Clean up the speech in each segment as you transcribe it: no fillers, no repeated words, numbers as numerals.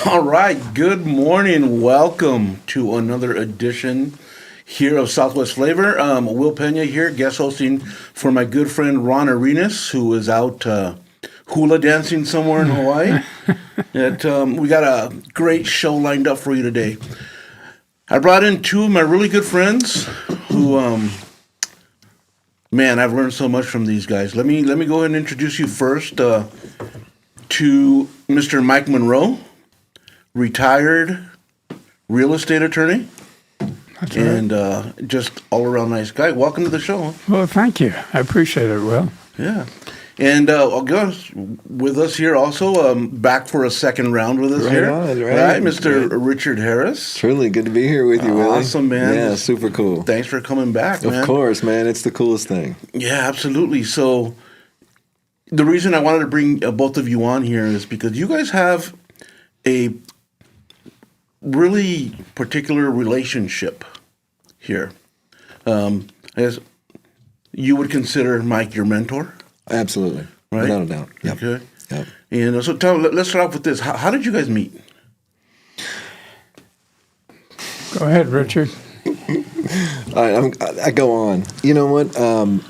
All right, good morning. Welcome to another edition here of Southwest Flavor. Will Peña here, guest hosting for my good friend Ron Arenas, who is out hula dancing somewhere in Hawaii. We got a great show lined up for you today. I brought in two of my really good friends who, man, I've learned so much from these guys. Let me go ahead and introduce you first to Mr. Mike Monroe, retired real estate attorney. That's right. And just all-around nice guy. Welcome to the show. Well, thank you. I appreciate it, Will. Yeah. And with us here also, back for a second round with us Right here. on, right. Mr. Richard Harris. Truly good to be here with you, Willie. Awesome, man. Yeah, super cool. Thanks for coming back, man. Of course, man. It's the coolest thing. Yeah, absolutely. So the reason I wanted to bring both of you on here is because you guys have a really particular relationship here. As you would consider Mike your mentor, Absolutely. right? Without a doubt. Yep. Okay. Yep. And so let's start off with this. How did you guys meet? Go ahead, Richard. All right, I go on. You know what?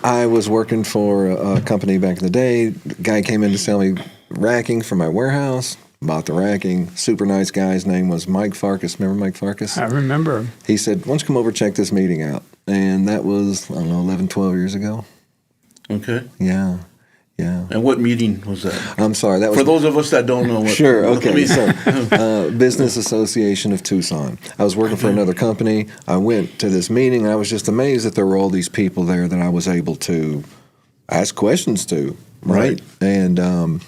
I was working for a company back in the day. The guy came in to sell me racking for my warehouse. Bought the racking. Super nice guy. His name was Mike Farkas. Remember Mike Farkas? I remember. He said, why don't you come over and check this meeting out? And that was, I don't know, 11, 12 years ago. Okay. Yeah. And what meeting was that? I'm sorry. That was For those of us that don't know what. Sure. Okay. mean- So, Business Association of Tucson. I was working for another company. I went to this meeting. And I was just amazed that there were all these people there that I was able to ask questions to. Right. And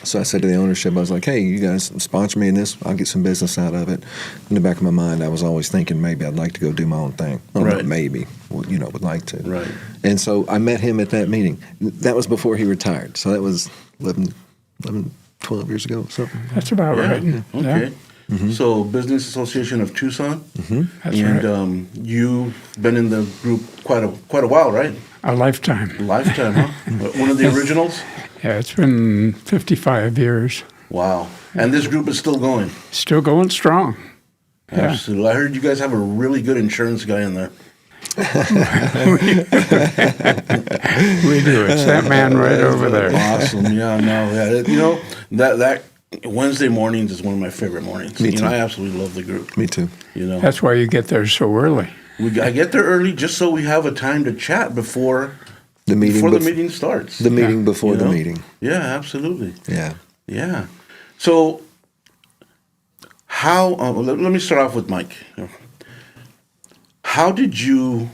so I said to the ownership, I was like, "Hey, you guys sponsor me in this. I'll get some business out of it." In the back of my mind, I was always thinking maybe I'd like to go do my own thing. Oh, Right. maybe, well, would like to. Right. And so I met him at that meeting. That was before he retired. So that was 11 12 years ago. So. That's about right. Okay. Yeah. So Business Association of Tucson. That's And right. you've been in the group quite a while, right? A lifetime. Lifetime, huh? One of the originals? Yeah, it's been 55 years. Wow. And this group is still going. Still going strong. Yeah. Absolutely. I heard you guys have a really good insurance guy in there. We do. It's that man right over there. Awesome. Yeah. That Wednesday mornings is one of my favorite mornings. Me too. I absolutely love the group. Me too. That's why you get there so early. I get there early just so we have a time to chat before The meeting. the meeting starts. The meeting before You the know? meeting. Yeah, absolutely. Yeah. Yeah. So, let me start off with Mike. How did you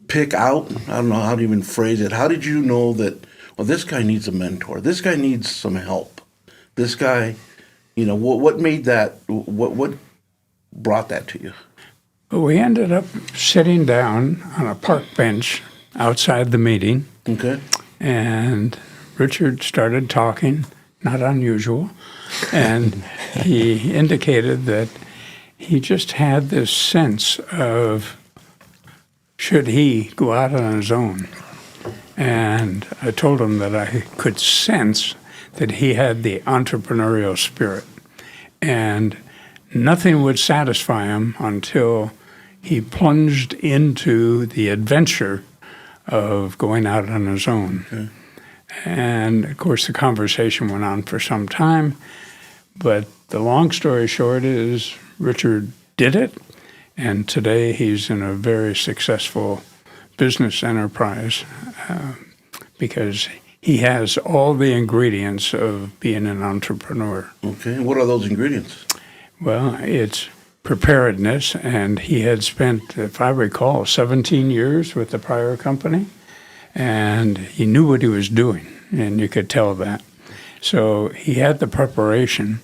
pick out, I don't know how to even phrase it, how did you know that, well, this guy needs a mentor, this guy needs some help, this guy, what made that, what brought that to you? But we ended up sitting down on a park bench outside the meeting, Okay. and Richard started talking, not unusual, and he indicated that he just had this sense of should he go out on his own. And I told him that I could sense that he had the entrepreneurial spirit, and nothing would satisfy him until he plunged into the adventure of going out on his own. Okay. And of course, the conversation went on for some time. But the long story short is Richard did it. And today he's in a very successful business enterprise because he has all the ingredients of being an entrepreneur. Okay. What are those ingredients? Well, it's preparedness, and he had spent, if I recall, 17 years with the prior company, and he knew what he was doing, and you could tell that. So he had the preparation,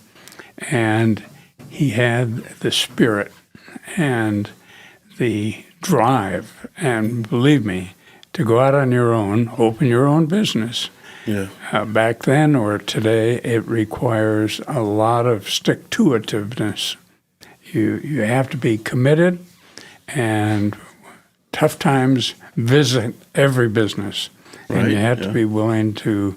and he had the spirit and the drive, and believe me, to go out on your own, open your own business. Yeah. Back then or today, it requires a lot of stick-to-itiveness. You have to be committed, and tough times visit every business. And you Right, have yeah. to be willing to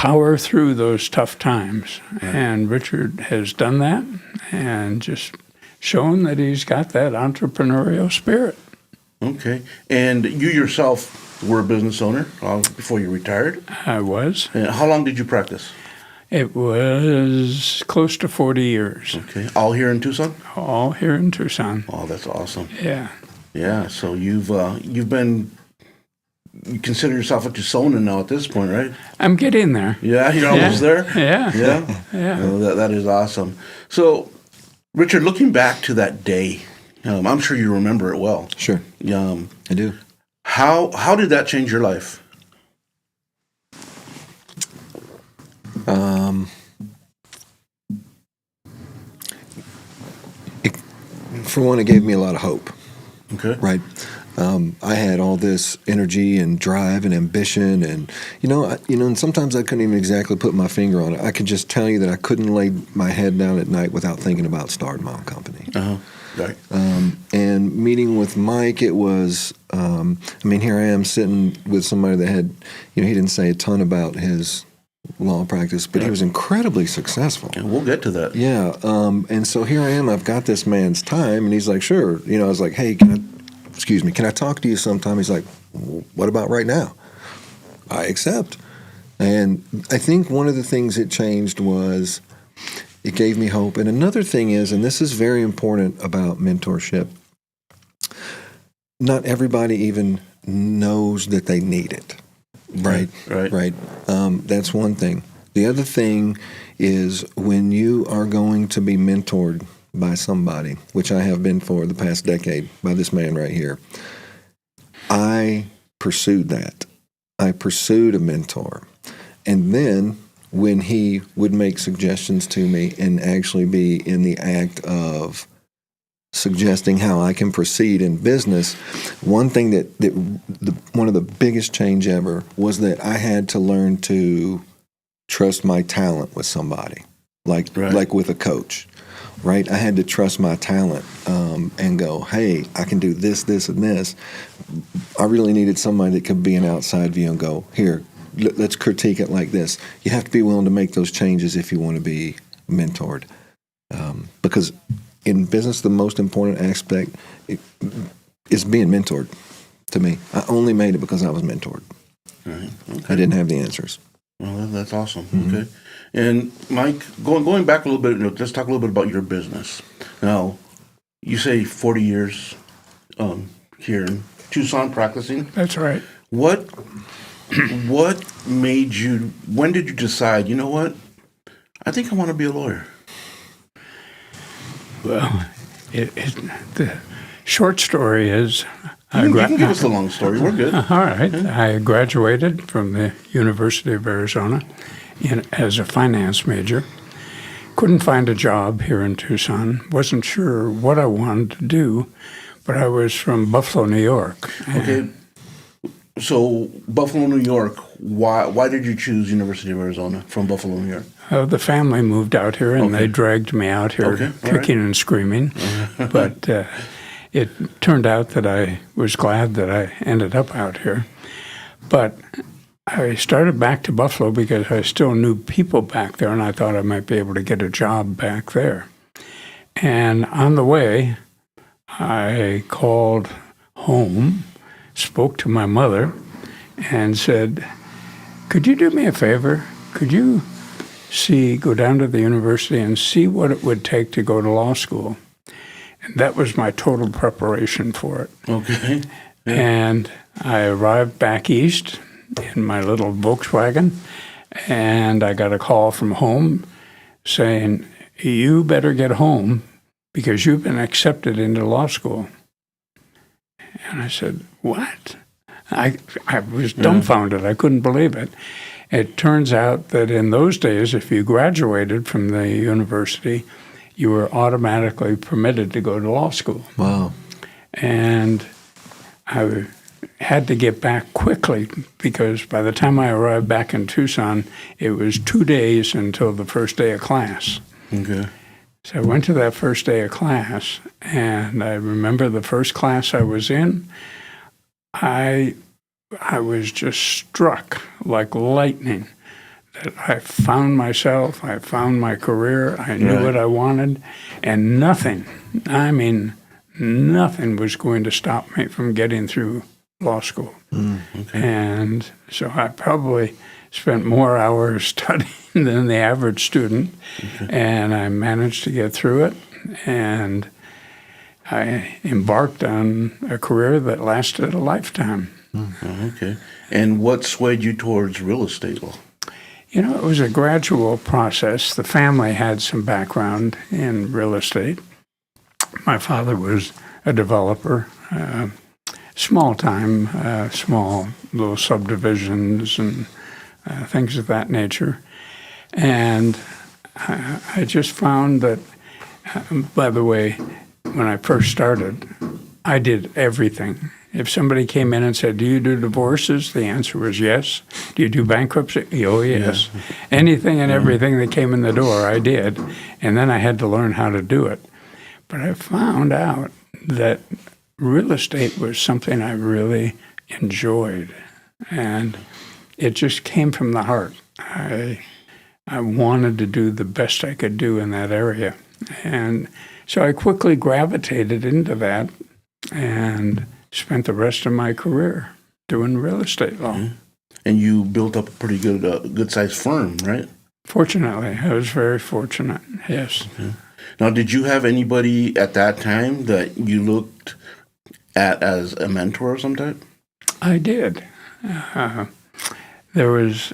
power through those tough times. And Richard has done that and just shown that he's got that entrepreneurial spirit. Okay. And you yourself were a business owner before you retired. I was. How long did you practice? It was close to 40 years, Okay. All here in Tucson? all here in Tucson. Oh, that's awesome. Yeah. Yeah. So you consider yourself a Tucsonan now at this point, right? I'm getting there. Yeah, you're almost there. Yeah. Yeah. Yeah. Oh, that is awesome. So, Richard, looking back to that day, I'm sure you remember it well. Sure, I do. How did that change your life? For one, it gave me a lot of hope. Okay. Right. I had all this energy and drive and ambition, and and sometimes I couldn't even exactly put my finger on it. I could just tell you that I couldn't lay my head down at night without thinking about starting my own company. Right. And meeting with Mike, it was, here I am sitting with somebody that had, he didn't say a ton about his law practice, but he was incredibly successful. And we'll get to that. Yeah. And so here I am, I've got this man's time, and he's like, sure. I was like, hey, can I talk to you sometime? He's like, what about right now? I accept. And I think one of the things it changed was it gave me hope. And another thing is, and this is very important about mentorship, not everybody even knows that they need it. Right. That's one thing. The other thing is when you are going to be mentored by somebody, which I have been for the past decade by this man right here, I pursued that. I pursued a mentor. And then when he would make suggestions to me and actually be in the act of suggesting how I can proceed in business, one thing one of the biggest change ever was that I had to learn to trust my talent with somebody, like with a coach, right? I had to trust my talent and go, hey, I can do this, this, and this. I really needed somebody that could be an outside view and go, here, let's critique it like this. You have to be willing to make those changes if you want to be mentored. Because in business, the most important aspect is being mentored to me. I only made it because I was mentored. Right. Okay. I didn't have the answers. Well, that's awesome. Mm-hmm. Okay. And Mike, going back a little bit, let's talk a little bit about your business. Now, you say 40 years here in Tucson practicing. That's right. What made you, when did you decide, you know what, I think I want to be a lawyer? Well, the short story is... You can give us the long story. We're good. All right. I graduated from the University of Arizona as a finance major. Couldn't find a job here in Tucson. Wasn't sure what I wanted to do, but I was from Buffalo, New York. Okay. So Buffalo, New York, why did you choose University of Arizona from Buffalo, New York? The family moved out here, and they dragged me out here kicking and screaming. But it turned out that I was glad that I ended up out here. But I started back to Buffalo because I still knew people back there, and I thought I might be able to get a job back there. And on the way, I called home, spoke to my mother, and said, could you do me a favor? Could you go down to the university and see what it would take to go to law school? And that was my total preparation for it. Okay. Yeah. And I arrived back east in my little Volkswagen, and I got a call from home saying, you better get home because you've been accepted into law school. And I said, what? I was dumbfounded. I couldn't believe it. It turns out that in those days, if you graduated from the university, you were automatically permitted to go to law school. Wow. And I had to get back quickly because by the time I arrived back in Tucson, it was 2 days until the first day of class. Okay. So I went to that first day of class, and I remember the first class I was in, I was just struck like lightning that I found myself, I found my career, I knew Right. what I wanted, and nothing, I mean, nothing was going to stop me from getting through law school. And so I probably spent more hours studying than the average student, and I managed to get through it, and I embarked on a career that lasted a lifetime. Okay. And what swayed you towards real estate law? You know, it was a gradual process. The family had some background in real estate. My father was a developer, small little subdivisions and things of that nature. And I just found that, by the way, when I first started, I did everything. If somebody came in and said, "Do you do divorces?" the answer was yes. "Do you do bankruptcy?" Oh, yes. Anything and everything that came in the door, I did. And then I had to learn how to do it. But I found out that real estate was something I really enjoyed. And it just came from the heart. I wanted to do the best I could do in that area. And so I quickly gravitated into that and spent the rest of my career doing real estate law. And you built up a pretty good-sized firm, right? Fortunately, I was very fortunate, yes. Now, did you have anybody at that time that you looked at as a mentor of some type? I did. There was,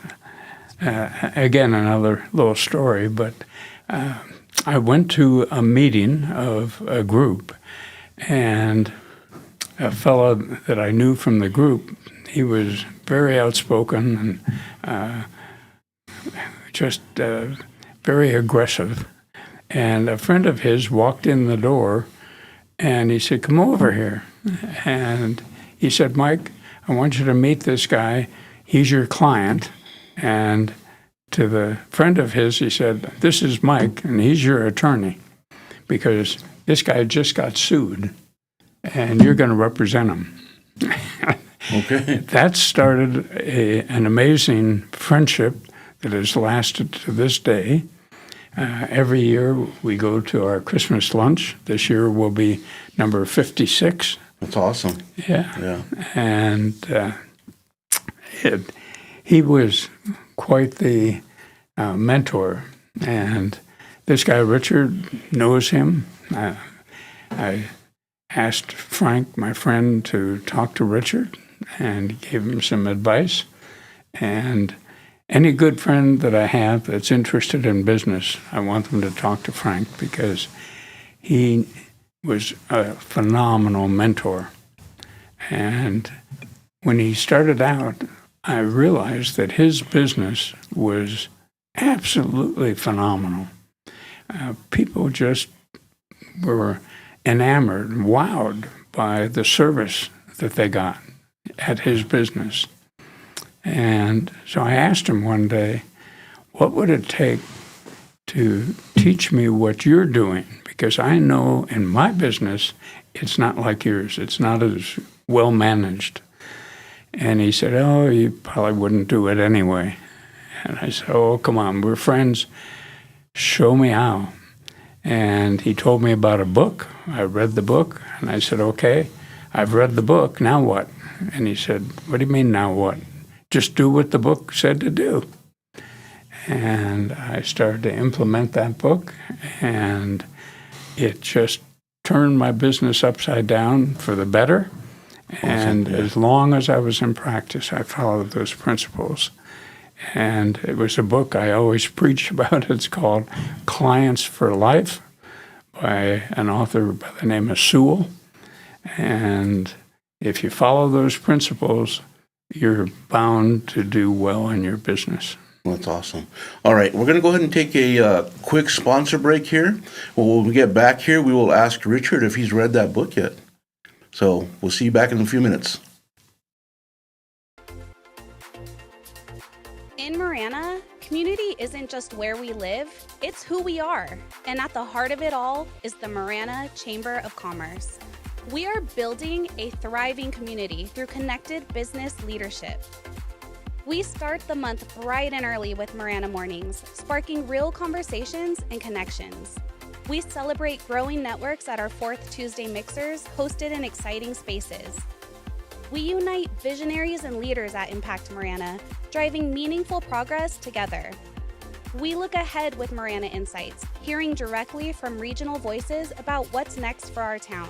again, another little story, but I went to a meeting of a group, and a fellow that I knew from the group, he was very outspoken and just very aggressive. And a friend of his walked in the door, and he said, "Come over here." And he said, "Mike, I want you to meet this guy. He's your client." And to the friend of his, he said, "This is Mike, and he's your attorney, because this guy just got sued, and you're going to represent him." Okay. That started an amazing friendship that has lasted to this day. Every year we go to our Christmas lunch. This year will be number 56. That's awesome. Yeah. And he was quite the mentor. And this guy, Richard, knows him. I asked Frank, my friend, to talk to Richard, and gave him some advice. And any good friend that I have that's interested in business, I want them to talk to Frank, because he was a phenomenal mentor. And when he started out, I realized that his business was absolutely phenomenal. People just were enamored, wowed by the service that they got at his business. And so I asked him one day, "What would it take to teach me what you're doing? Because I know in my business, it's not like yours. It's not as well managed." And he said, "Oh, you probably wouldn't do it anyway." And I said, "Oh, come on, we're friends. Show me how." And he told me about a book. I read the book, and I said, "Okay, I've read the book, now what?" And he said, "What do you mean, now what? Just do what the book said to do." And I started to implement that book, and it just turned my business upside down for the better. And as long as I was in practice, I followed those principles. And it was a book I always preach about. It's called Clients for Life by an author by the name of Sewell. And if you follow those principles, you're bound to do well in your business. That's awesome. All right, we're going to go ahead and take a quick sponsor break here. Well, when we get back here, we will ask Richard if he's read that book yet. So we'll see you back in a few minutes. In Marana, community isn't just where we live, it's who we are. And at the heart of it all is the Marana Chamber of Commerce. We are building a thriving community through connected business leadership. We start the month bright and early with Marana Mornings, sparking real conversations and connections. We celebrate growing networks at our fourth Tuesday mixers, hosted in exciting spaces. We unite visionaries and leaders at Impact Marana, driving meaningful progress together. We look ahead with Marana Insights, hearing directly from regional voices about what's next for our town.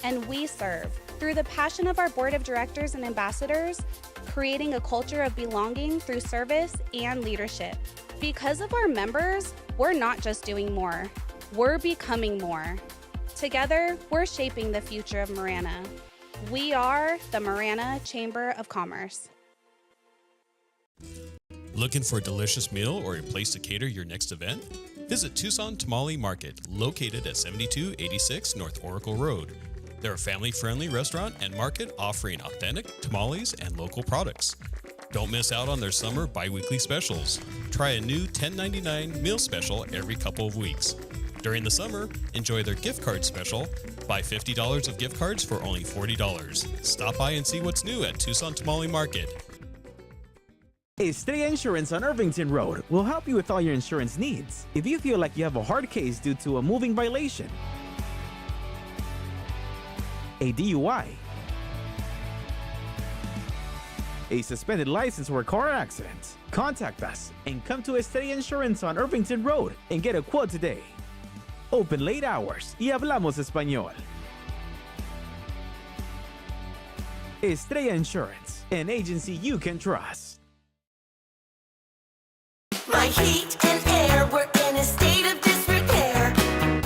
And we serve, through the passion of our board of directors and ambassadors, creating a culture of belonging through service and leadership. Because of our members, we're not just doing more, we're becoming more. Together, we're shaping the future of Marana. We are the Marana Chamber of Commerce. Looking for a delicious meal or a place to cater your next event? Visit Tucson Tamale Market, located at 7286 North Oracle Road. They're a family-friendly restaurant and market offering authentic tamales and local products. Don't miss out on their summer bi-weekly specials. Try a new $10.99 meal special every couple of weeks. During the summer, enjoy their gift card special. Buy $50 of gift cards for only $40. Stop by and see what's new at Tucson Tamale Market. Estrella Insurance on Irvington Road will help you with all your insurance needs. If you feel like you have a hard case due to a moving violation, a DUI, a suspended license or a car accident, contact us and come to Estrella Insurance on Irvington Road and get a quote today. Open late hours y hablamos español. Estrella Insurance, an agency you can trust. My heat and air were in a state of disrepair.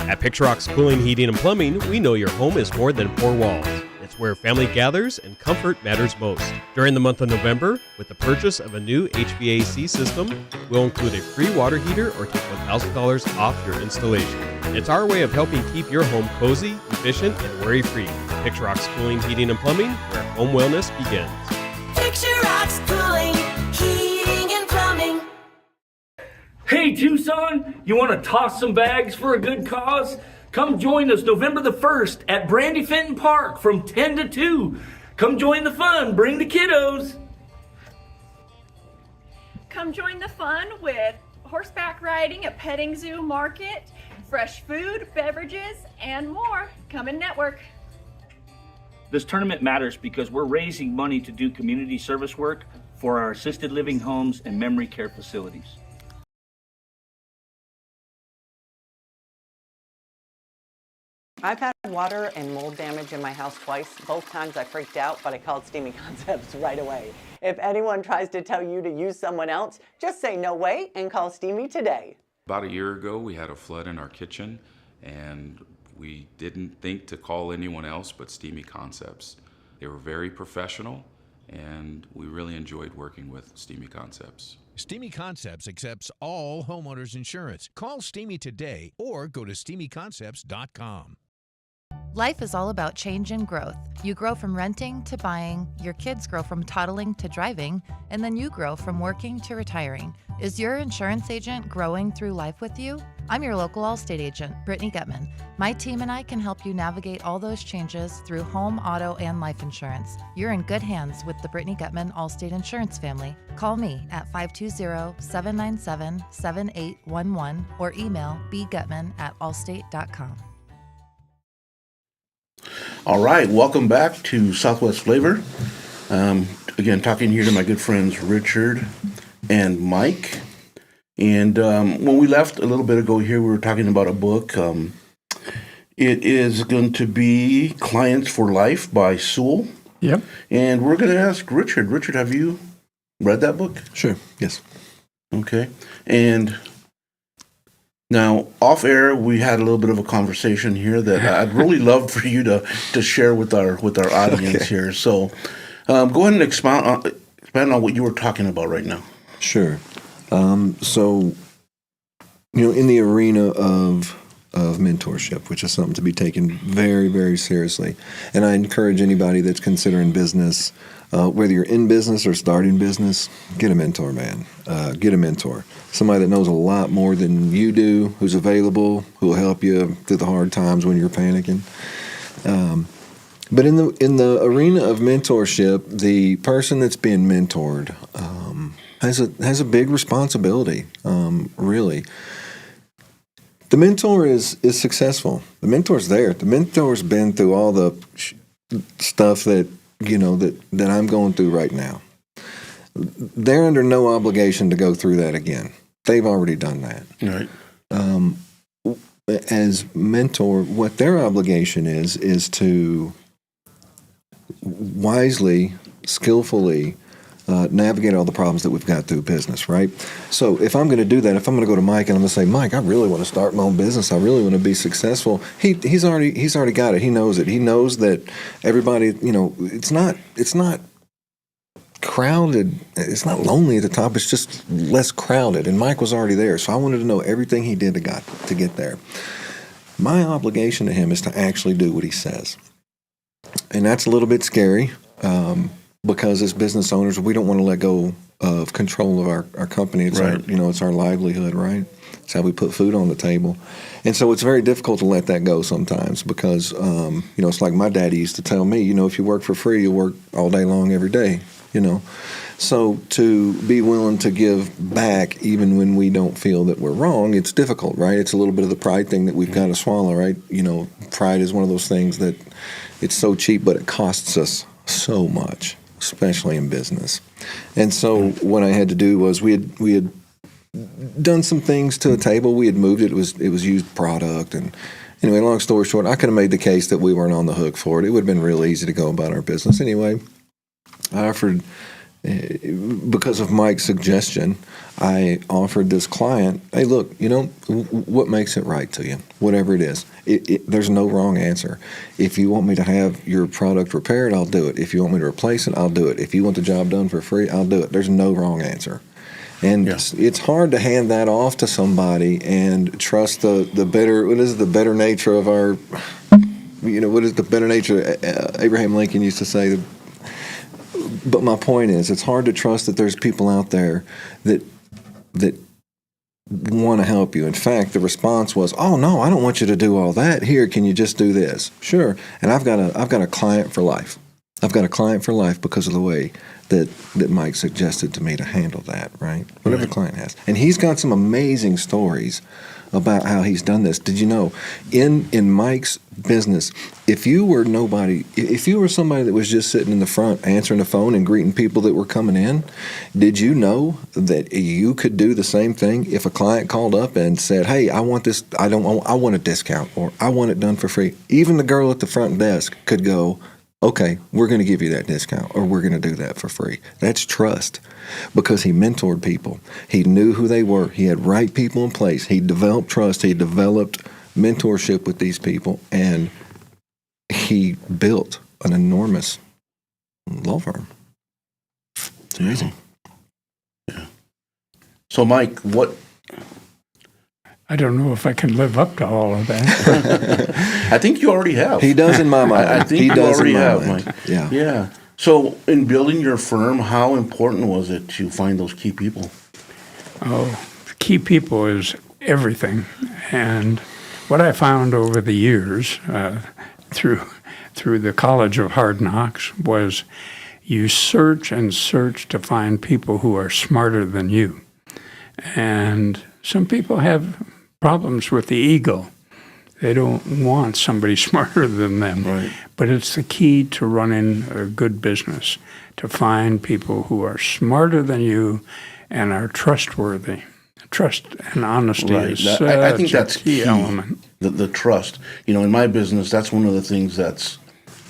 At Picturox Cooling, Heating, and Plumbing, we know your home is more than four walls. It's where family gathers and comfort matters most. During the month of November, with the purchase of a new HVAC system, we'll include a free water heater or take $1,000 off your installation. It's our way of helping keep your home cozy, efficient, and worry-free. Picturox Cooling, Heating, and Plumbing, where home wellness begins. Picturox Cooling, Heating, and Plumbing. Hey Tucson, you want to toss some bags for a good cause? Come join us November the 1st at Brandy Fenton Park from 10 to 2. Come join the fun, bring the kiddos. Come join the fun with horseback riding, a petting zoo market, fresh food, beverages, and more. Come and network. This tournament matters because we're raising money to do community service work for our assisted living homes and memory care facilities. I've had water and mold damage in my house twice. Both times I freaked out, but I called Steamy Concepts right away. If anyone tries to tell you to use someone else, just say no way and call Steamy today. About a year ago, we had a flood in our kitchen, and we didn't think to call anyone else but Steamy Concepts. They were very professional, and we really enjoyed working with Steamy Concepts. Steamy Concepts accepts all homeowners insurance. Call Steamy today or go to steamyconcepts.com. Life is all about change and growth. You grow from renting to buying, your kids grow from toddling to driving, and then you grow from working to retiring. Is your insurance agent growing through life with you? I'm your local Allstate agent, Brittany Gutman. My team and I can help you navigate all those changes through home, auto, and life insurance. You're in good hands with the Brittany Gutman Allstate Insurance family. Call me at 520-797-7811 or email bgutman@allstate.com. All right, welcome back to Southwest Flavor. Again, talking here to my good friends Richard and Mike. And when we left a little bit ago here, we were talking about a book. It is going to be Clients for Life by Sewell. Yep. And we're going to ask Richard. Richard, have you read that book? Sure, yes. Okay. And now, off air, we had a little bit of a conversation here that I'd really love for you to share with our audience here. So, go ahead and expand on what you were talking about right now. Sure. So, in the arena of mentorship, which is something to be taken very, very seriously, and I encourage anybody that's considering business, whether you're in business or starting business, get a mentor, man. Get a mentor. Somebody that knows a lot more than you do, who's available, who will help you through the hard times when you're panicking. But in the arena of mentorship, the person that's being mentored has a big responsibility, really. The mentor is successful. The mentor's there. The mentor's been through all the stuff that that I'm going through right now. They're under no obligation to go through that again. They've already done that. Right. As mentor, what their obligation is to wisely, skillfully navigate all the problems that we've got through business, right? So if I'm going to do that, if I'm going to go to Mike and I'm going to say, Mike, I really want to start my own business. I really want to be successful. He's already got it. He knows it. He knows that everybody, it's not crowded. It's not lonely at the top. It's just less crowded. And Mike was already there. So I wanted to know everything he did to get there. My obligation to him is to actually do what he says. And that's a little bit scary because as business owners, we don't want to let go of control of our company. It's right. It's our livelihood, right? It's how we put food on the table. And so it's very difficult to let that go sometimes because, it's like my daddy used to tell me, if you work for free, you work all day long every day. So to be willing to give back even when we don't feel that we're wrong, it's difficult, right? It's a little bit of the pride thing that we've got to swallow, right? Pride is one of those things that it's so cheap, but it costs us so much, especially in business. And so what I had to do was we had done some things to the table. We had moved it. It was used product. And anyway, long story short, I could have made the case that we weren't on the hook for it. It would have been real easy to go about our business. Anyway, I offered, because of Mike's suggestion, I offered this client, hey, look, what makes it right to you? Whatever it is. There's no wrong answer. If you want me to have your product repaired, I'll do it. If you want me to replace it, I'll do it. If you want the job done for free, I'll do it. There's no wrong answer. And it's hard to hand that off to somebody and trust the better nature of our, what is the better nature? Abraham Lincoln used to say, but my point is, it's hard to trust that there's people out there that want to help you. In fact, the response was, "Oh no, I don't want you to do all that. Here, can you just do this?" Sure. And I've got a client for life. I've got a client for life because of the way that Mike suggested to me to handle that. Right. Whatever the client has, and he's got some amazing stories about how he's done this. Did you know, in Mike's business, if you were somebody that was just sitting in the front answering the phone and greeting people that were coming in, did you know that you could do the same thing if a client called up and said, hey, I want this, I want a discount, or I want it done for free? Even the girl at the front desk could go, okay, we're going to give you that discount, or we're going to do that for free. That's trust, because he mentored people. He knew who they were. He had right people in place. He developed trust. He developed mentorship with these people, and he built an enormous law firm. It's amazing. Yeah. So, Mike, what? I don't know if I can live up to all of that. I think you already have. He does in my mind. I think he you does already in my have, mind. Mike. Yeah. Yeah. So, in building your firm, how important was it to find those key people? Oh, key people is everything. And what I found over the years through the College of Hard Knocks was you search and search to find people who are smarter than you. And some people have problems with the ego. They don't want somebody smarter than them. Right. But it's the key to running a good business, to find people who are smarter than you and are trustworthy. Trust and honesty is I think that's a key element. The trust. In my business, that's one of the things that's,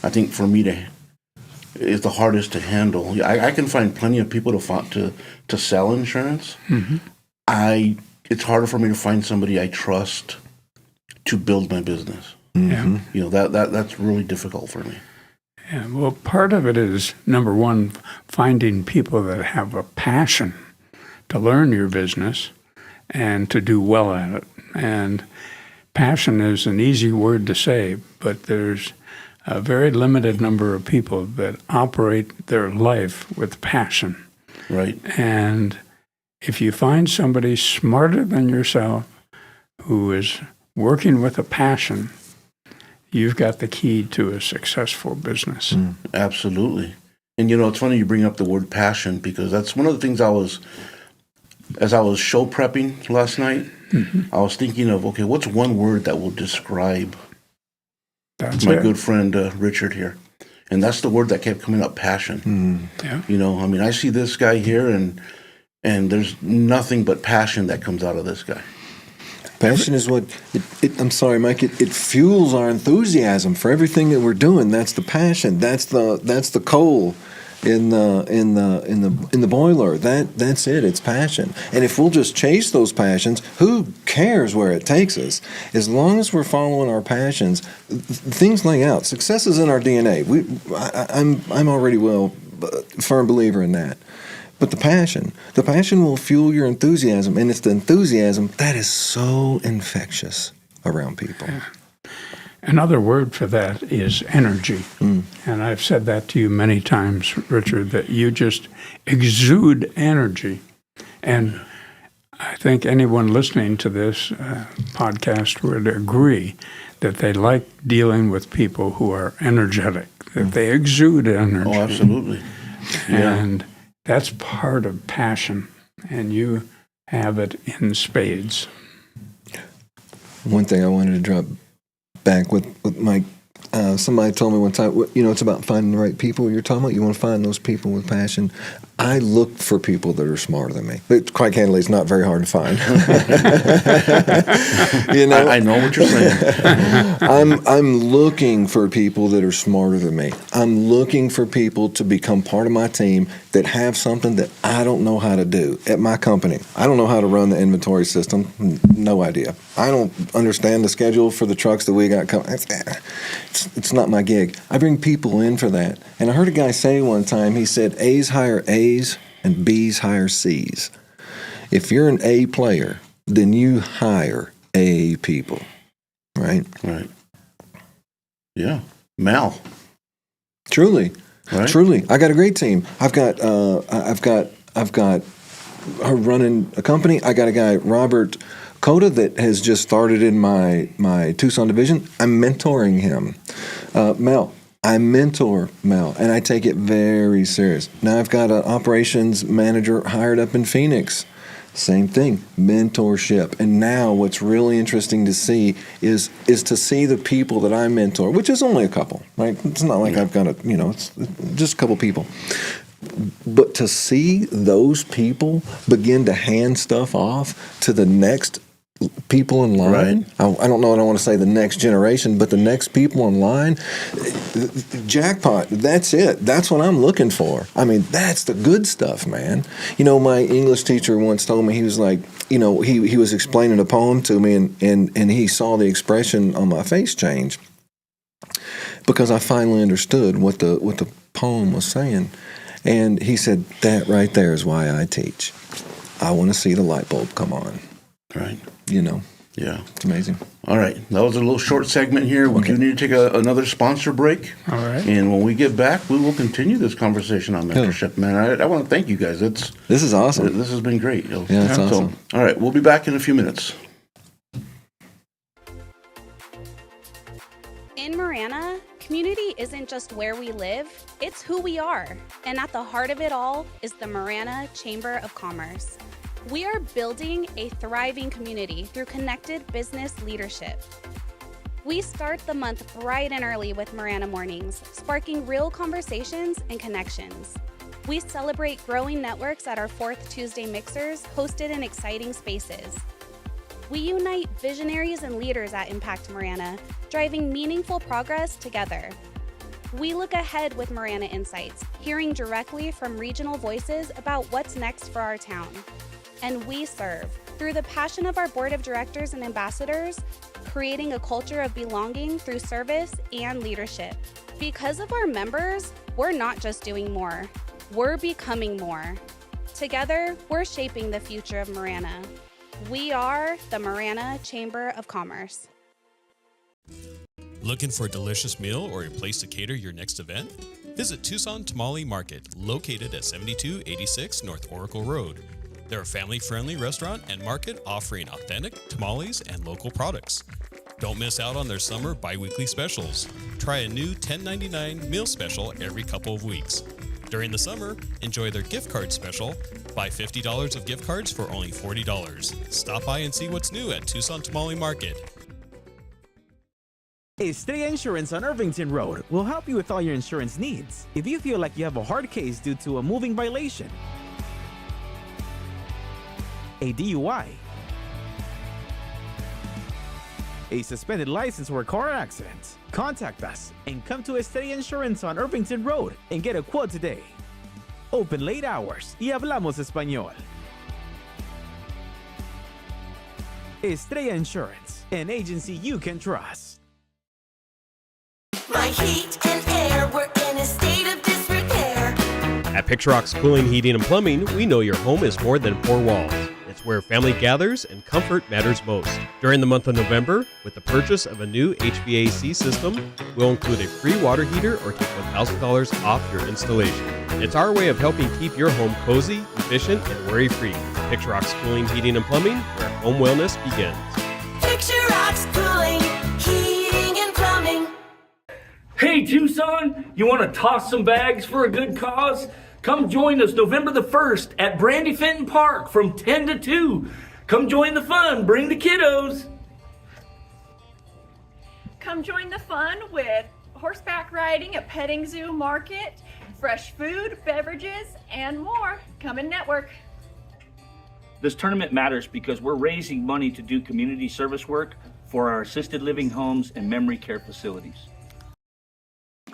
I think, for me is the hardest to handle. I can find plenty of people to sell insurance. Mm-hmm. It's harder for me to find somebody I trust to build my business. Mm-hmm. That's really difficult for me. Yeah, well, part of it is, number one, finding people that have a passion to learn your business and to do well at it. And passion is an easy word to say, but there's a very limited number of people that operate their life with passion. Right. And if you find somebody smarter than yourself who is working with a passion, you've got the key to a successful business. Absolutely. And it's funny you bring up the word passion, because that's one of the things as I was show prepping last night, I was thinking of, okay, what's one word that will describe my good friend Richard here? And that's the word that kept coming up, passion. Yeah. I see this guy here, and there's nothing but passion that comes out of this guy. Passion is what I'm sorry, Mike. It fuels our enthusiasm for everything that we're doing. That's the passion. That's the coal in the boiler. That's it. It's passion. And if we'll just chase those passions, who cares where it takes us? As long as we're following our passions, things lay out. Success is in our DNA. I'm already firm believer in that. But the passion will fuel your enthusiasm, and it's the enthusiasm that is so infectious around people. Yeah. Another word for that is energy. And I've said that to you many times, Richard, that you just exude energy. And I think anyone listening to this podcast would agree that they like dealing with people who are energetic, that they exude energy. Oh, absolutely. And that's part of passion, and you have it in spades. One thing I wanted to drop back with Mike, somebody told me one time, it's about finding the right people you're talking about. You want to find those people with passion. I look for people that are smarter than me. Quite candidly, it's not very hard to find. I know what you're saying. I'm looking for people that are smarter than me. I'm looking for people to become part of my team that have something that I don't know how to do at my company. I don't know how to run the inventory system. No idea. I don't understand the schedule for the trucks that we got coming. It's not my gig. I bring people in for that. And I heard a guy say one time, he said, A's hire A's and B's hire C's. If you're an A player, then you hire A people. Right? Right. Yeah. Mal. Truly. Right? Truly. I got a great team. I've got her running a company. I got a guy, Robert Coda, that has just started in my Tucson division. I'm mentoring him. Mel. I mentor Mel, and I take it very serious. Now I've got an operations manager hired up in Phoenix. Same thing, mentorship. And now what's really interesting to see is to see the people that I mentor, which is only a couple, right? It's not like I've got it's just a couple people. But to see those people begin to hand stuff off to the next people in line, right. I don't know, I don't want to say the next generation, but the next people in line, jackpot, that's it. That's what I'm looking for. I mean, that's the good stuff, man. My English teacher once told me, he was like, he was explaining a poem to me, and he saw the expression on my face change because I finally understood what the poem was saying. And he said, that right there is why I teach. I want to see the light bulb come on. Right. Yeah. It's amazing. All right. That was a little short segment here. We do need to take another sponsor break. All right. And when we get back, we will continue this conversation on mentorship. Man, I want to thank you guys. This is awesome. This has been great. Yeah, it's awesome. All right. We'll be back in a few minutes. In Marana, community isn't just where we live, it's who we are. And at the heart of it all is the Marana Chamber of Commerce. We are building a thriving community through connected business leadership. We start the month bright and early with Marana Mornings, sparking real conversations and connections. We celebrate growing networks at our 4th Tuesday mixers, hosted in exciting spaces. We unite visionaries and leaders at Impact Marana, driving meaningful progress together. We look ahead with Marana Insights, hearing directly from regional voices about what's next for our town. And we serve through the passion of our board of directors and ambassadors, creating a culture of belonging through service and leadership. Because of our members, we're not just doing more, we're becoming more. Together, we're shaping the future of Marana. We are the Marana Chamber of Commerce. Looking for a delicious meal or a place to cater your next event? Visit Tucson Tamale Market, located at 7286 North Oracle Road. They're a family-friendly restaurant and market offering authentic tamales and local products. Don't miss out on their summer bi-weekly specials. Try a new $10.99 meal special every couple of weeks. During the summer, enjoy their gift card special. Buy $50 of gift cards for only $40. Stop by and see what's new at Tucson Tamale Market. Estrella Insurance on Irvington Road will help you with all your insurance needs. If you feel like you have a hard case due to a moving violation, a DUI, a suspended license or a car accident, contact us and come to Estrella Insurance on Irvington Road and get a quote today. Open late hours y hablamos español. Estrella Insurance, an agency you can trust. My heat and air were in a state of disrepair. At Picture Rocks Cooling, Heating, and Plumbing, we know your home is more than four walls. It's where family gathers and comfort matters most. During the month of November, with the purchase of a new HVAC system, we'll include a free water heater or take $1,000 off your installation. It's our way of helping keep your home cozy, efficient, and worry-free. Picture Rocks Cooling, Heating, and Plumbing, where home wellness begins. Picture Rocks Cooling, Heating, and Plumbing. Hey Tucson, you want to toss some bags for a good cause? Come join us November the 1st at Brandy Fenton Park from 10 to 2. Come join the fun, bring the kiddos. Come join the fun with horseback riding at petting zoo market, fresh food, beverages, and more. Come and network. This tournament matters because we're raising money to do community service work for our assisted living homes and memory care facilities.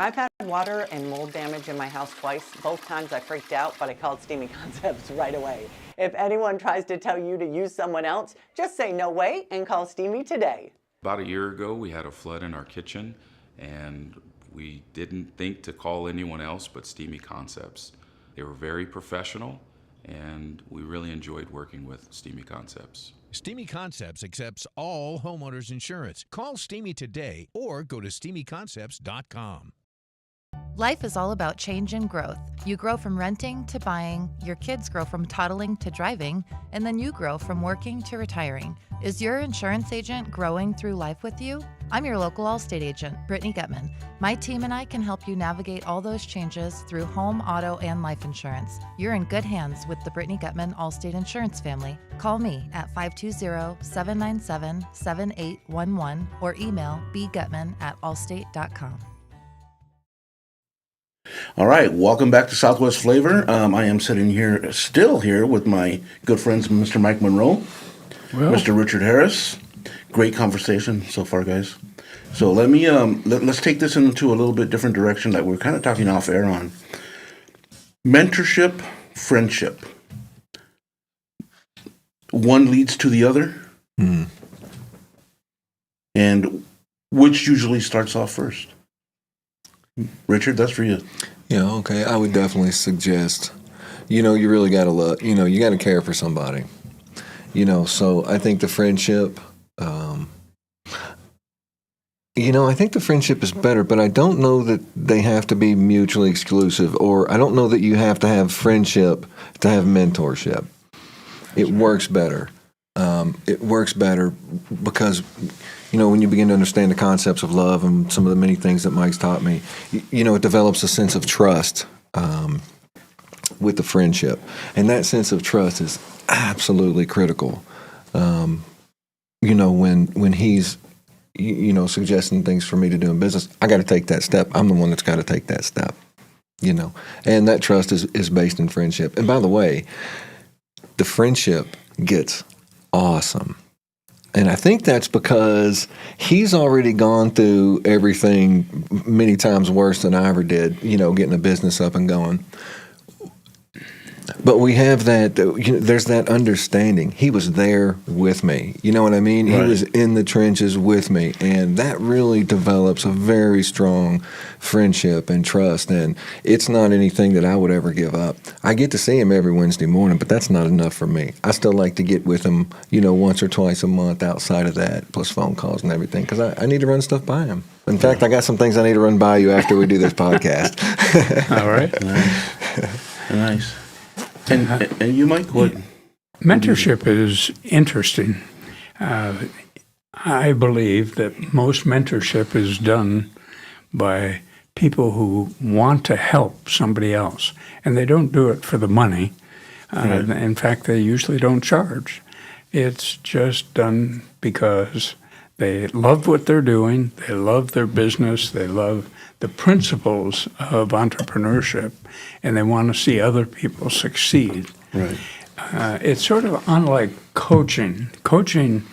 I've had water and mold damage in my house twice. Both times I freaked out, but I called Steamy Concepts right away. If anyone tries to tell you to use someone else, just say no way and call Steamy today. About a year ago, we had a flood in our kitchen, and we didn't think to call anyone else but Steamy Concepts. They were very professional, and we really enjoyed working with Steamy Concepts. Steamy Concepts accepts all homeowners insurance. Call Steamy today or go to steamyconcepts.com. Life is all about change and growth. You grow from renting to buying, your kids grow from toddling to driving, and then you grow from working to retiring. Is your insurance agent growing through life with you? I'm your local Allstate agent, Brittany Gutman. My team and I can help you navigate all those changes through home, auto, and life insurance. You're in good hands with the Brittany Gutman Allstate Insurance family. Call me at 520-797-7811 or email bgutman@allstate.com. All right, welcome back to Southwest Flavor. I am sitting here, still here, with my good friends, Mr. Mike Monroe, Mr. Richard Harris. Great conversation so far, guys. So let me let's take this into a little bit different direction that we're kind of talking off air on. Mentorship, friendship. One leads to the other, and which usually starts off first? Richard, that's for you. Yeah, okay. I would definitely suggest, you really got to love, you got to care for somebody. So I think the friendship, I think the friendship is better, but I don't know that they have to be mutually exclusive, or I don't know that you have to have friendship to have mentorship. It works better. It works better because, when you begin to understand the concepts of love and some of the many things that Mike's taught me, it develops a sense of trust with the friendship. And that sense of trust is absolutely critical. When he's, suggesting things for me to do in business, I got to take that step. I'm the one that's got to take that step, And that trust is based in friendship. And by the way, the friendship gets awesome. And I think that's because he's already gone through everything many times worse than I ever did, getting a business up and going. But we have that, there's that understanding. He was there with me. You know what I mean? Right. He was in the trenches with me. And that really develops a very strong friendship and trust. And it's not anything that I would ever give up. I get to see him every Wednesday morning, but that's not enough for me. I still like to get with him, once or twice a month outside of that, plus phone calls and everything, because I need to run stuff by him. In fact, I got some things I need to run by you after we do this podcast. All right. Nice. And you, Mike, what? Mentorship is interesting. I believe that most mentorship is done by people who want to help somebody else, and they don't do it for the money. In fact, they usually don't charge. It's just done because they love what they're doing, they love their business, they love the principles of entrepreneurship, and they want to see other people succeed. Right. It's sort of unlike coaching. Coaching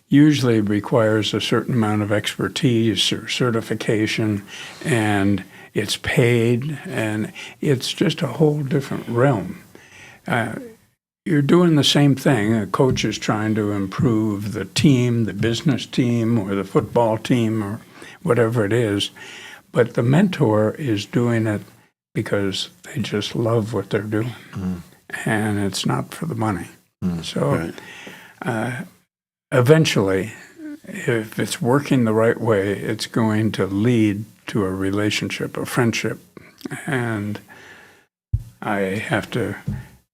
usually requires a certain amount of expertise or certification, and it's paid, and it's just a whole different realm. You're doing the same thing. A coach is trying to improve the team, the business team, or the football team, or whatever it is. But the mentor is doing it because they just love what they're doing. And it's not for the money. So eventually, if it's working the right way, it's going to lead to a relationship, a friendship. And I have to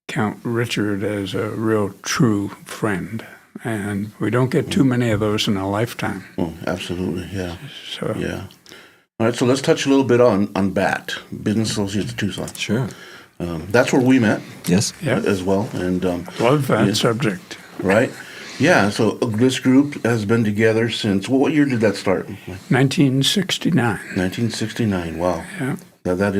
count Richard as a real true friend. And we don't get too many of those in a lifetime. Oh, absolutely, yeah. So, yeah. All right, so let's touch a little bit on BAT, Business Associates of Tucson. Sure. That's where we met. Yes. As well. And love that subject. Right? Yeah, so this group has been together since, what year did that start? 1969. 1969, wow. Yeah. That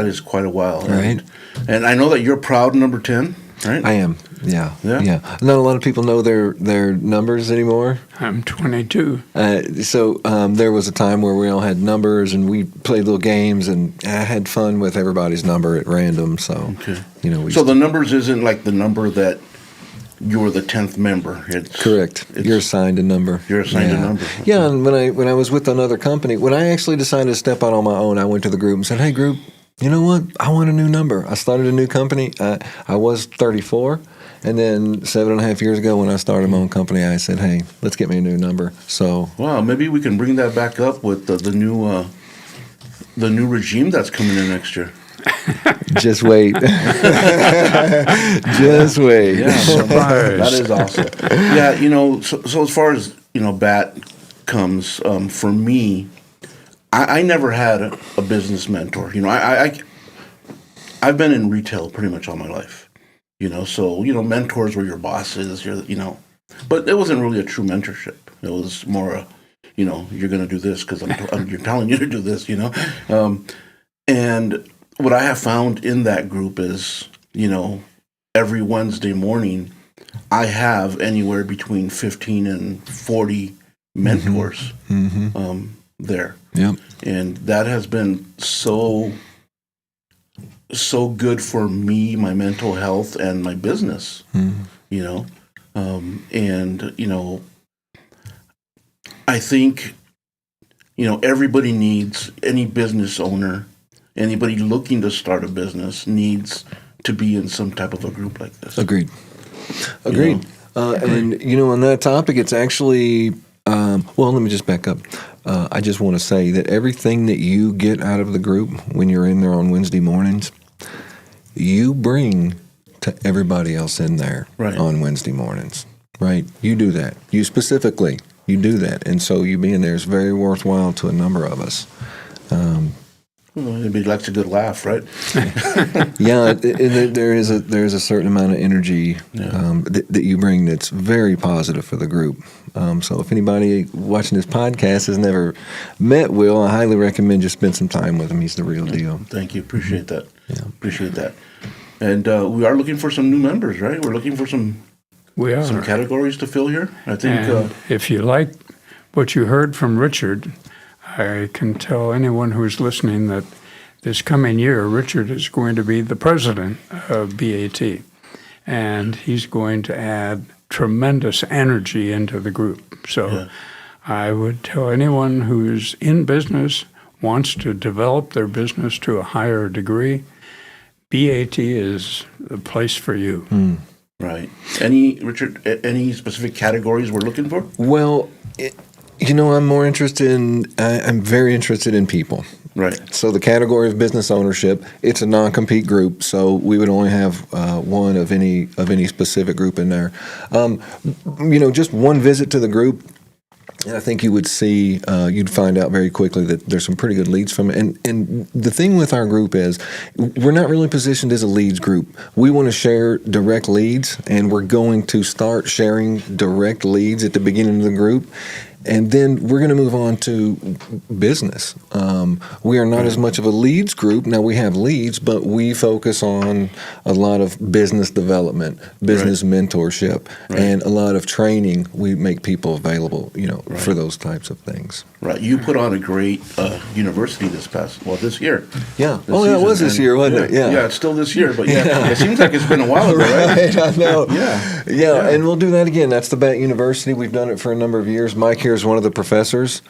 is quite a while. Right. And I know that you're proud number 10, right? I am. Yeah. Yeah? Not a lot of people know their numbers anymore. I'm 22. So there was a time where we all had numbers, and we played little games, and I had fun with everybody's number at random. So, So the numbers isn't like the number that you're the 10th member. Correct. You're assigned a number. You're assigned a number. Yeah, and when I was with another company, when I actually decided to step out on my own, I went to the group and said, "Hey, group, you know what? I want a new number." I started a new company. I was 34, and then 7.5 years ago, when I started my own company, I said, "Hey, let's get me a new number." So, wow, maybe we can bring that back up with the new regime that's coming in next year. just wait. Just wait. Yeah, surprise. That is awesome. Yeah, so as far as, BAT comes, for me, I never had a business mentor. I've been in retail pretty much all my life. So, mentors were your bosses, but it wasn't really a true mentorship. It was more you're going to do this because you're telling you to do this, and what I have found in that group is, every Wednesday morning, I have anywhere between 15 and 40 mentors there. Yep. And that has been so good for me, my mental health, and my business, I think, everybody needs, any business owner, anybody looking to start a business needs to be in some type of a group like this. Agreed. And, on that topic, it's actually, let me just back up. I just want to say that everything that you get out of the group when you're in there on Wednesday mornings, you bring to everybody else in there on Wednesday mornings, right? You do that. You specifically, you do that. And so you being there is very worthwhile to a number of us. Everybody likes a good laugh, right? Yeah, there is a certain amount of energy that you bring that's very positive for the group. So if anybody watching this podcast has never met Will, I highly recommend you spend some time with him. He's the real deal. Thank you. Appreciate that. Yeah. Appreciate that. And we are looking for some new members, right? We're looking for some categories to fill here. I think if you like what you heard from Richard, I can tell anyone who's listening that this coming year, Richard is going to be the president of BAT, and he's going to add tremendous energy into the group. So I would tell anyone who's in business, wants to develop their business to a higher degree, BAT is the place for you. Right. Richard, any specific categories we're looking for? Well, I'm very interested in people. Right. So the category of business ownership, it's a non-compete group, so we would only have one of any specific group in there. Just one visit to the group, And I think you would see, you'd find out very quickly that there's some pretty good leads from it. And the thing with our group is we're not really positioned as a leads group. We want to share direct leads, and we're going to start sharing direct leads at the beginning of the group. And then we're going to move on to business. We are not as much of a leads group. Now, we have leads, but we focus on a lot of business development, business mentorship, and a lot of training. We make people available, for those types of things. Right. You put on a great university this year. Yeah. It was this year, wasn't it? Yeah. Yeah, it's still this year, but it seems like it's been a while ago, right? I know. Yeah. And we'll do that again. That's the BAT University. We've done it for a number of years. Mike here is one of the professors.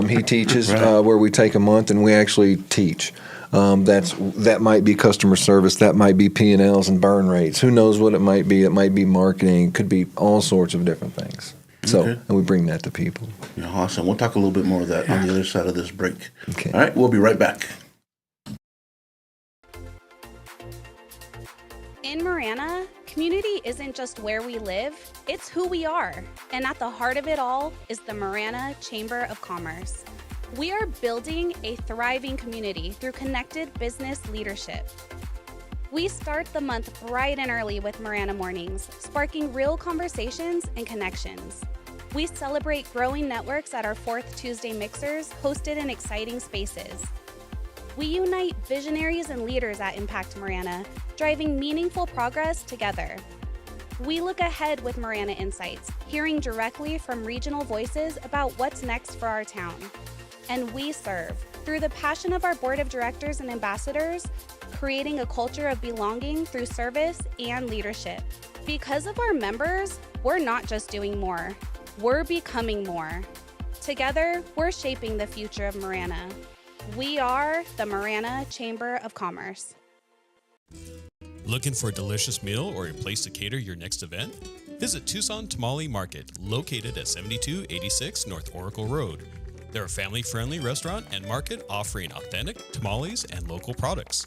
He teaches where we take a month and we actually teach. That might be customer service. That might be P&Ls and burn rates. Who knows what it might be? It might be marketing. It could be all sorts of different things. So, and we bring that to people. Yeah, awesome. We'll talk a little bit more of that on the other side of this break. Okay. All right, we'll be right back. In Marana, community isn't just where we live, it's who we are. And at the heart of it all is the Marana Chamber of Commerce. We are building a thriving community through connected business leadership. We start the month bright and early with Marana Mornings, sparking real conversations and connections. We celebrate growing networks at our 4th Tuesday mixers, hosted in exciting spaces. We unite visionaries and leaders at Impact Marana, driving meaningful progress together. We look ahead with Marana Insights, hearing directly from regional voices about what's next for our town. And we serve through the passion of our board of directors and ambassadors, creating a culture of belonging through service and leadership. Because of our members, we're not just doing more, we're becoming more. Together, we're shaping the future of Marana. We are the Marana Chamber of Commerce. Looking for a delicious meal or a place to cater your next event? Visit Tucson Tamale Market, located at 7286 North Oracle Road. They're a family-friendly restaurant and market offering authentic tamales and local products.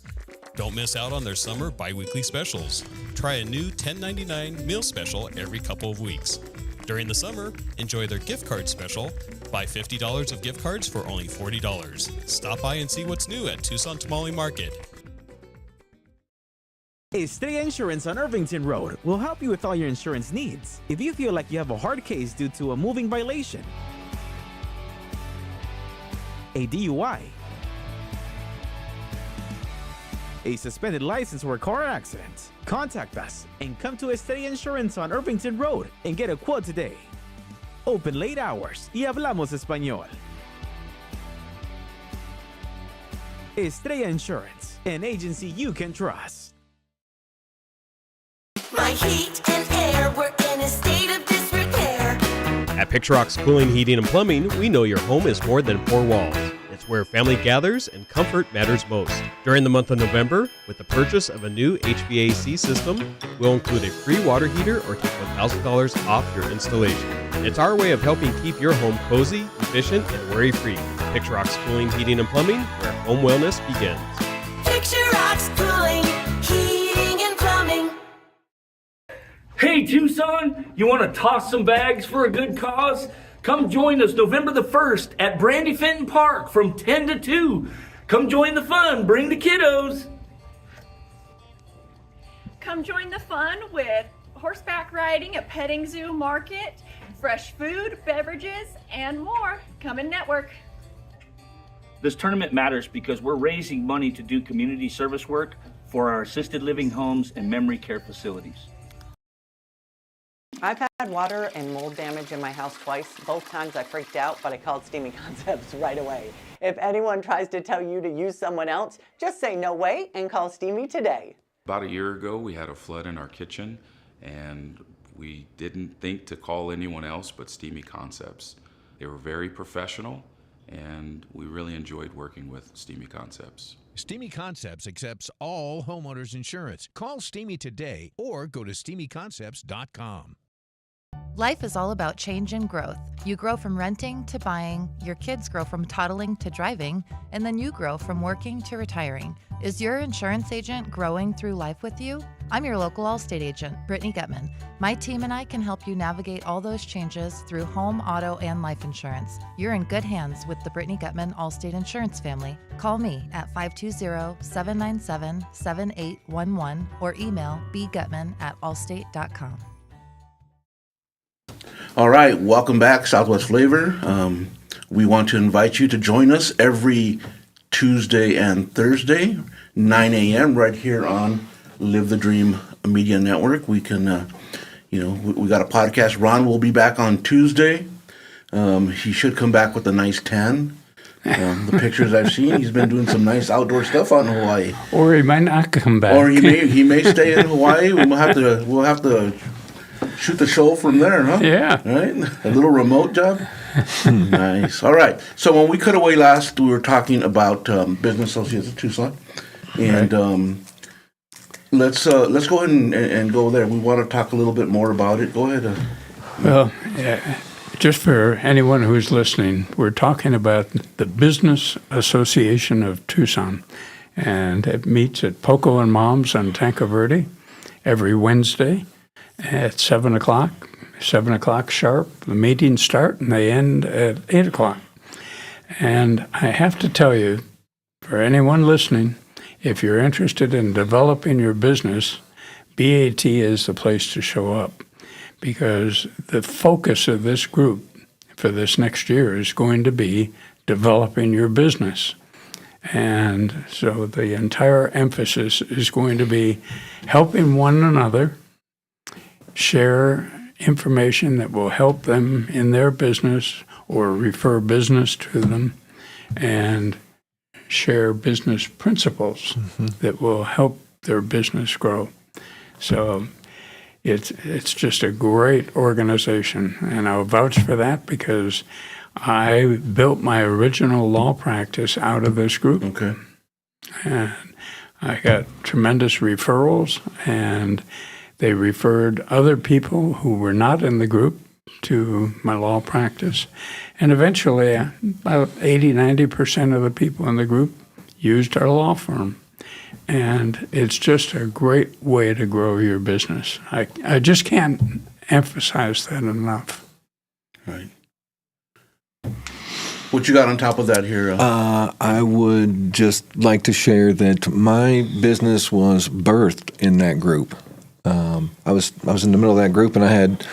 Don't miss out on their summer bi-weekly specials. Try a new $10.99 meal special every couple of weeks. During the summer, enjoy their gift card special. Buy $50 of gift cards for only $40. Stop by and see what's new at Tucson Tamale Market. Estrella Insurance on Irvington Road will help you with all your insurance needs. If you feel like you have a hard case due to a moving violation, a DUI, a suspended license or a car accident, contact us and come to Estrella Insurance on Irvington Road and get a quote today. Open late hours y hablamos español. Estrella Insurance, an agency you can trust. My heat and air were in a state of disrepair. At Picturox Cooling, Heating, and Plumbing, we know your home is more than four walls. It's where family gathers and comfort matters most. During the month of November, with the purchase of a new HVAC system, we'll include a free water heater or take $1,000 off your installation. It's our way of helping keep your home cozy, efficient, and worry-free. Picturox Cooling, Heating, and Plumbing, where home wellness begins. Picturox Cooling, Heating, and Plumbing. Hey Tucson, you want to toss some bags for a good cause? Come join us November the 1st at Brandy Fenton Park from 10 to 2. Come join the fun, bring the kiddos. Come join the fun with horseback riding, a petting zoo market, fresh food, beverages, and more. Come and network. This tournament matters because we're raising money to do community service work for our assisted living homes and memory care facilities. I've had water and mold damage in my house twice. Both times I freaked out, but I called Steamy Concepts right away. If anyone tries to tell you to use someone else, just say no way and call Steamy today. About a year ago, we had a flood in our kitchen, and we didn't think to call anyone else but Steamy Concepts. They were very professional, and we really enjoyed working with Steamy Concepts. Steamy Concepts accepts all homeowners insurance. Call Steamy today or go to steamyconcepts.com. Life is all about change and growth. You grow from renting to buying, your kids grow from toddling to driving, and then you grow from working to retiring. Is your insurance agent growing through life with you? I'm your local Allstate agent, Brittany Gutman. My team and I can help you navigate all those changes through home, auto, and life insurance. You're in good hands with the Brittany Gutman Allstate Insurance family. Call me at 520-797-7811 or email bgutman@allstate.com. All right, welcome back, Southwest Flavor. We want to invite you to join us every Tuesday and Thursday, 9 a.m. right here on Live the Dream Media Network. We can, we got a podcast. Ron will be back on Tuesday. He should come back with a nice tan. The pictures I've seen, he's been doing some nice outdoor stuff out in Hawaii. Or he might not come back. Or he may stay in Hawaii. We'll have to shoot the show from there, huh? Yeah. Right? A little remote job? Nice. All right. So when we cut away last, we were talking about Business Associates of Tucson. And let's go ahead and go there. We want to talk a little bit more about it. Go ahead. Well, just for anyone who's listening, we're talking about the Business Association of Tucson. And it meets at Poco and Mom's on Tanca Verde every Wednesday at 7 o'clock. 7 o'clock sharp. The meetings start and they end at 8 o'clock. And I have to tell you, for anyone listening, if you're interested in developing your business, BAT is the place to show up, because the focus of this group for this next year is going to be developing your business. And so the entire emphasis is going to be helping one another share information that will help them in their business or refer business to them, and share business principles that will help their business grow. So it's just a great organization, and I'll vouch for that because I built my original law practice out of this group. Okay. And I got tremendous referrals, and they referred other people who were not in the group to my law practice. And eventually, about 80-90% of the people in the group used our law firm. And it's just a great way to grow your business. I just can't emphasize that enough. Right. What you got on top of that here? I would just like to share that my business was birthed in that group. I was in the middle of that group, and I had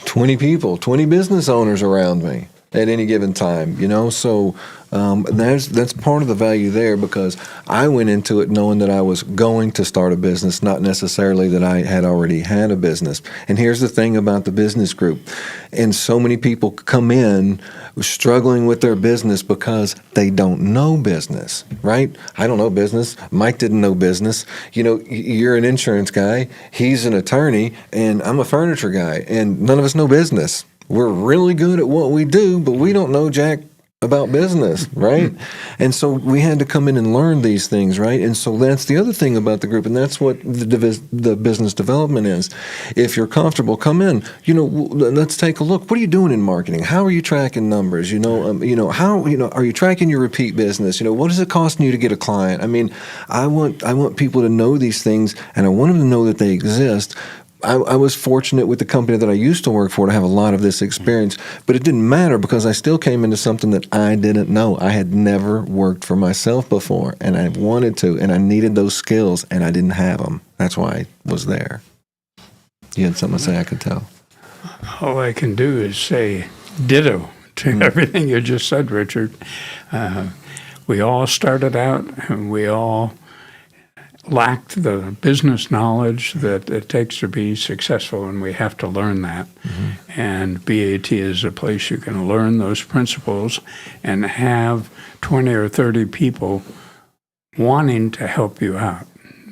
20 people, 20 business owners around me at any given time, So that's part of the value there, because I went into it knowing that I was going to start a business, not necessarily that I had already had a business. And here's the thing about the business group. And so many people come in struggling with their business because they don't know business, right? I don't know business. Mike didn't know business. You're an insurance guy. He's an attorney, and I'm a furniture guy, and none of us know business. We're really good at what we do, but we don't know jack about business, right? And so we had to come in and learn these things, right? And so that's the other thing about the group, and that's what the business development is. If you're comfortable, come in. Let's take a look. What are you doing in marketing? How are you tracking numbers? How are you tracking your repeat business? What is it costing you to get a client? I mean, I want people to know these things, and I want them to know that they exist. I was fortunate with the company that I used to work for to have a lot of this experience, but it didn't matter because I still came into something that I didn't know. I had never worked for myself before, and I wanted to, and I needed those skills, and I didn't have them. That's why I was there. You had something to say, I could tell. All I can do is say ditto to everything you just said, Richard. We all started out, and we all lacked the business knowledge that it takes to be successful, and we have to learn that. And BAT is a place you can learn those principles and have 20 or 30 people wanting to help you out.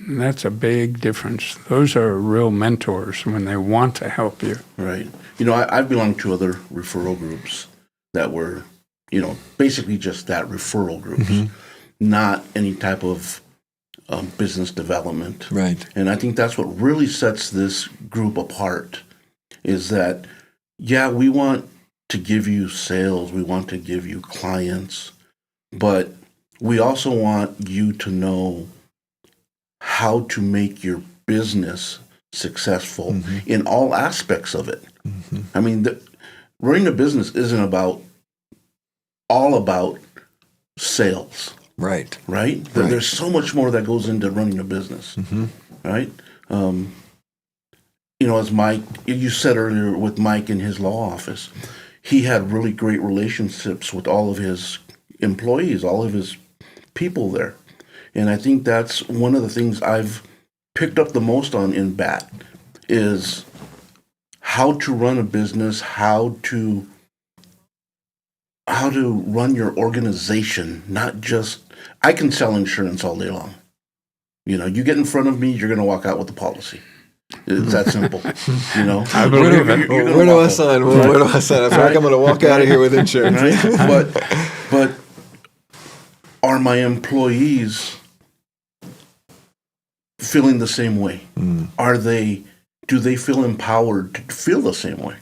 And that's a big difference. Those are real mentors when they want to help you. Right. I belong to other referral groups that were, basically just that, referral groups, not any type of business development. Right. And I think that's what really sets this group apart, is that yeah, we want to give you sales, we want to give you clients, but we also want you to know how to make your business successful in all aspects of it. I mean, running a business isn't all about sales. Right. Right? There's so much more that goes into running a business. Right? As Mike, you said earlier with Mike in his law office, he had really great relationships with all of his employees, all of his people there. And I think that's one of the things I've picked up the most on in BAT is how to run a business, how to run your organization, not just, I can sell insurance all day long. You get in front of me, you're going to walk out with the policy. It's that simple. I believe it. Where do I sign? Where do I sign? I feel like I'm going to walk out of here with insurance. Right? But are my employees feeling the same way? Do they feel empowered to feel the same way?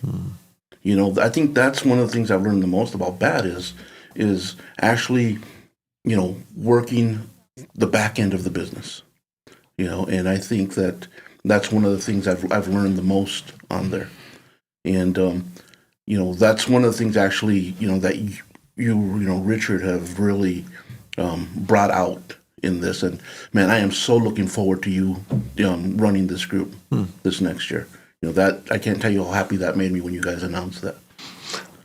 I think that's one of the things I've learned the most about BAT is actually, working the back end of the business. And I think that's one of the things I've learned the most on there. And that's one of the things actually, that you Richard, have really brought out in this. And man, I am so looking forward to you running this group this next year. That I can't tell you how happy that made me when you guys announced that.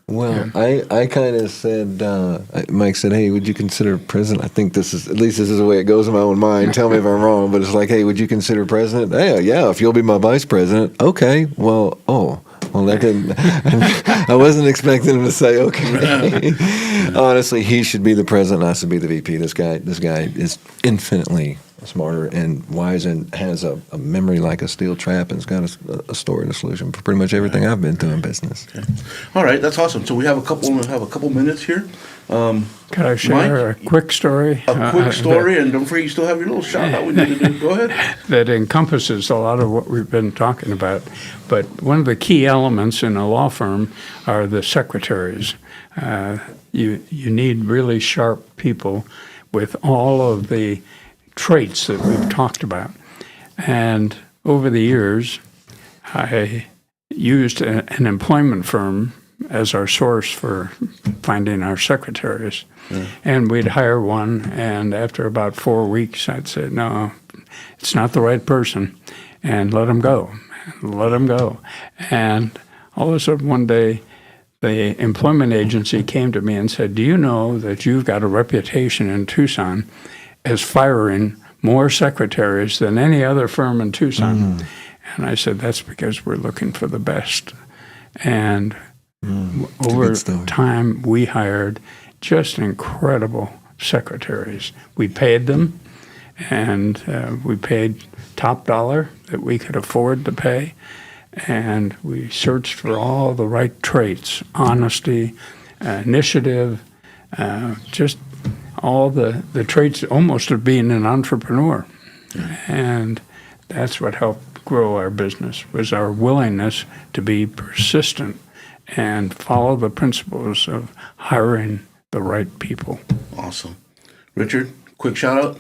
Well, I kind of said, Mike said, hey, would you consider president? I think this is the way it goes in my own mind. Tell me if I'm wrong, but it's like, hey, would you consider president? Hey, yeah, if you'll be my vice president. Okay, well, that didn't, I wasn't expecting him to say, okay. Honestly, he should be the president, and I should be the VP. This guy is infinitely smarter and wise and has a memory like a steel trap and has got a story and a solution for pretty much everything I've been through in business. Okay. All right, that's awesome. So we have a couple minutes here. Could I share Mike, a quick story? A quick story, and don't forget you still have your little shout out we need to do. Go ahead. That encompasses a lot of what we've been talking about. But one of the key elements in a law firm are the secretaries. You need really sharp people with all of the traits that we've talked about. And over the years, I used an employment firm as our source for finding our secretaries. And we'd hire one, and after about 4 weeks, I'd say, no, it's not the right person, and let them go. And all of a sudden one day, the employment agency came to me and said, do you know that you've got a reputation in Tucson as firing more secretaries than any other firm in Tucson? And I said, that's because we're looking for the best. And over time, we hired just incredible secretaries. We paid them, and we paid top dollar that we could afford to pay. And we searched for all the right traits: honesty, initiative, just all the traits almost of being an entrepreneur. And that's what helped grow our business, was our willingness to be persistent and follow the principles of hiring the right people. Awesome. Richard, quick shout out.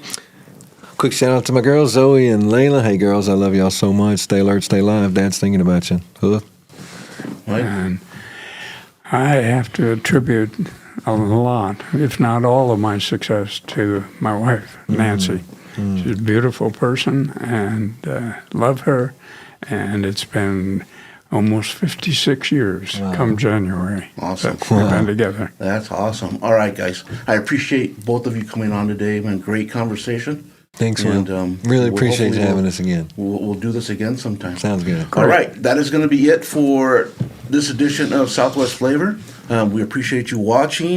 Quick shout out to my girls, Zoe and Layla. Hey, girls, I love y'all so much. Stay alert, stay live. Dad's thinking about you. And I have to attribute a lot, if not all of my success, to my wife, Nancy. She's a beautiful person, and love her. And it's been almost 56 years come January. Awesome. That we've been together. That's awesome. All right, guys. I appreciate both of you coming on today. It's been a great conversation. Thanks, Will. Really appreciate you having us again. We'll do this again sometime. Sounds good. All right. That is going to be it for this edition of Southwest Flavor. We appreciate you watching.